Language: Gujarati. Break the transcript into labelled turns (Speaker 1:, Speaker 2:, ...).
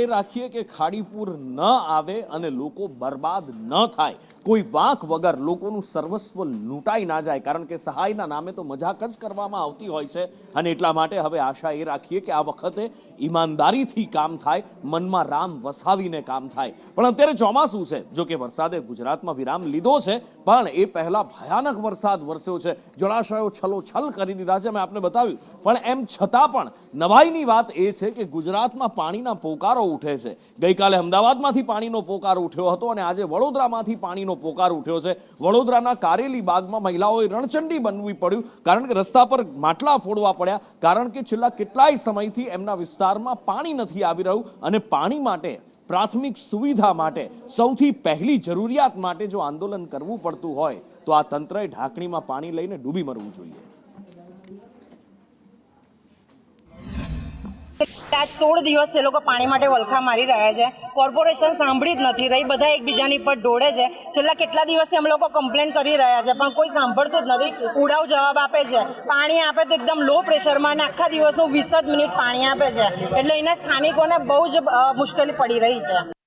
Speaker 1: એ રાખીએ કે ખાડીપુર ન આવે અને લોકો બરબાદ ન થાય, કોઈ વાંક વગર લોકોનું સર્વસ્વ લૂંટાઈ ના જાય, કારણ કે સહાયના નામે તો મજાક જ કરવામાં આવતી હોય છે। અને એટલા માટે હવે આશા એ રાખીએ કે આ વખતે ઈમાનદારીથી કામ થાય, મનમાં રામ વસાવીને કામ થાય। પણ અત્યારે ચોમાસું છે, જો કે વરસાદે ગુજરાતમાં વિરામ લીધો છે, પણ એ પહેલા ભયાનક વરસાદ વરસ્યો છે, જળાશયો છલોછલ કરી દીધા છે, મેં આપને બતાવ્યું। પણ એમ છતાં પણ નવાઈની વાત એ છે કે ગુજરાતમાં પાણીના પોકારો ઉઠે છે। ગઈકાલે અમદાવાદમાંથી પાણીનો પોકાર ઉઠ્યો હતો અને આજે વડોદરામાંથી પાણીનો પોકાર ઉઠ્યો છે। વડોદરાના કારેલી બાગમાં મહિલાઓએ રણચંડી બનવી પડ્યું, કારણ કે રસ્તા પર માટલા ફોડવા પડ્યા, કારણ કે છેલ્લા કેટલાય સમયથી એમના વિસ્તારમાં પાણી નથી આવી રહ્યું અને પાણી માટે, પ્રાથમિક સુવિધા માટે, સૌથી પહેલી જરૂરિયાત માટે જો આંદોલન કરવું પડતું હોય તો આ તંત્રએ ઢાંકણીમાં પાણી લઈને ડૂબી મરવું જોઈએ।
Speaker 2: 16 દિવસ એ લોકો પાણી માટે વલખા મારી રહ્યા છે। કોર્પોરેશન સાંભળી જ નથી રહી, બધા એકબીજાની પર ઢોળે છે। છેલ્લા કેટલા દિવસથી અમે લોકો કમ્પ્લેન કરી રહ્યા છે, પણ કોઈ સાંભળતું જ નથી, ઉડાવ જવાબ આપે છે। પાણી આપે તો એકદમ લો પ્રેશરમાં અને આખા દિવસનું 20 જ મિનિટ પાણી આપે છે, એટલે એના સ્થાનિકોને બહુ જ મુશ્કેલી પડી રહી છે।